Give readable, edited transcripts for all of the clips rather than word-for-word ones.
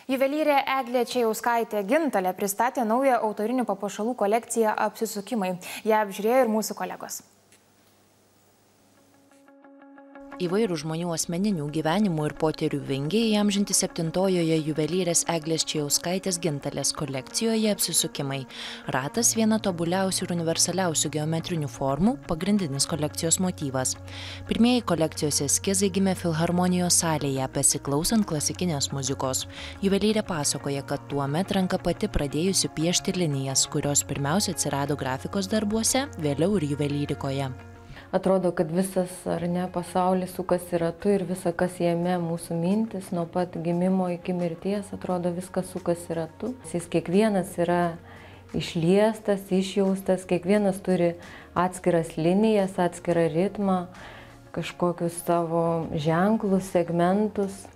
Juvelyrė Eglė Čėjauskaitė Gintalė pristatė naują autorinių papuošalų kolekciją Apsisukimai. Ją apžiūrėjo ir mūsų kolegos. Įvairių žmonių asmeninių gyvenimų ir potyrių vingiai įamžinti 7-ojoje juvelyrės Eglės Čėjauskaitės Gintalės kolekcijoje Apsisukimai. Ratas viena tobuliausių ir universaliausių geometrinių formų, pagrindinis kolekcijos motyvas. Pirmieji kolekcijos eskizai gimė Filharmonijos salėje, besiklausant klasikinės muzikos. Juvelyrė pasakoja, kad tuomet ranka pati pradėjusi piešti linijas, kurios pirmiausia atsirado grafikos darbuose, vėliau ir juvelyrikoje. Atrodo, kad visas pasaulis sukasi ratu ir visa, kas jame mūsų mintis, nuo pat gimimo iki mirties, atrodo, viskas sukasi ratu. Jis kiekvienas yra išliestas, išjaustas, kiekvienas turi atskiras linijas, atskirą ritmą, kažkokius savo ženklus, segmentus.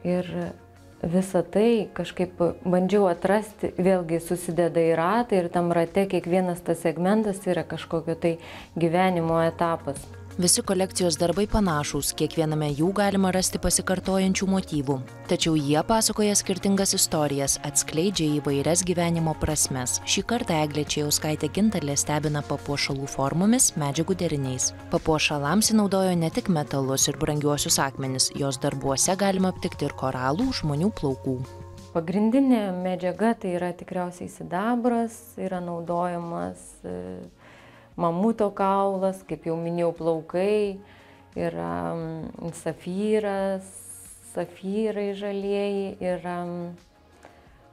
Ir visą tai kažkaip bandžiau atrasti, vėlgi susideda į ratą ir tam rate kiekvienas tas segmentas yra kažkokio tai gyvenimo etapas. Visi kolekcijos darbai panašūs, kiekviename jų galima rasti pasikartojančių motyvų. Tačiau jie pasakoja skirtingas istorijas, atskleidžia įvairias gyvenimo prasmes. Šį kartą Eglė Čėjauskaitė Gintalė stebina papuošalų formomis, medžiagų deriniais. Papuošalams naudojo ne tik metalus ir brangiuosius akmenis, jos darbuose galima aptikti ir koralų, žmonių plaukų. Pagrindinė medžiaga tai yra tikriausiai sidabras, yra naudojamas mamuto kaulas, kaip jau minėjau, plaukai, yra safyras, safyrai žalieji, yra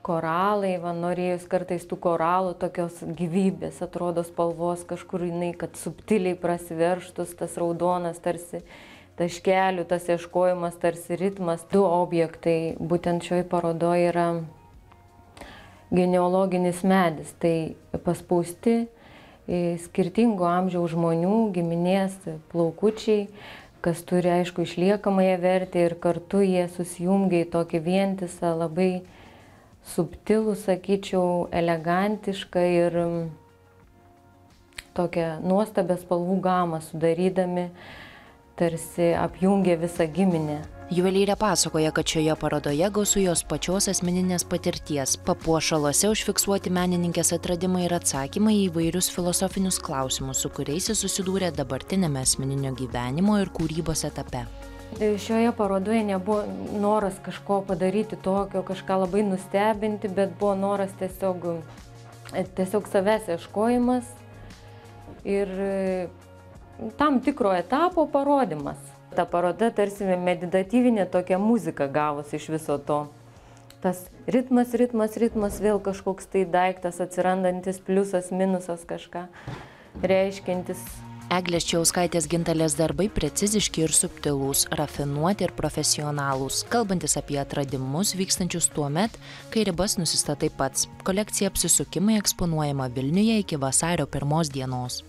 koralai, norėjus kartais tų koralų tokios gyvybės, atrodo spalvos kažkur jinai, kad subtiliai prasiverštus, tas raudonas tarsi taškelių, tas ieškojimas tarsi ritmas. Du objektai būtent šioj parodoje yra genealoginis medis, tai paspausti skirtingo amžiaus žmonių, giminės plaukučiai, kas turi, aišku, išliekamąją vertę ir kartu jie susijungia į tokį vientisą, labai subtilų, sakyčiau, elegantišką ir tokią nuostabią spalvų gamą sudarydami, tarsi apjungia visą giminę. Juvelyrė pasakoja, kad šioje parodoje gausu jos pačios asmeninės patirties. Papuošaluose užfiksuoti menininkės atradimai ir atsakymai į įvairius filosofinius klausimus, su kuriais jis susidūrė dabartinėme asmeninio gyvenimo ir kūrybos etape. Šioje parodoje nebuvo noras kažko padaryti tokio, kažką labai nustebinti, bet buvo noras tiesiog savęs ieškojimas ir tam tikro etapo parodimas. Ta paroda tarsi meditatyvinė tokia muzika gavosi iš viso to. Tas ritmas, vėl kažkoks tai daiktas atsirandantis, pliusas, minusas kažką reiškiantis. Eglės Čėjauskaitės Gintalės darbai preciziški ir subtilūs, rafinuoti ir profesionalūs, kalbantis apie atradimus vykstančius tuo met, kai ribas nusistatai pats. Kolekcija Apsisukimai eksponuojama Vilniuje iki vasario 1 dienos.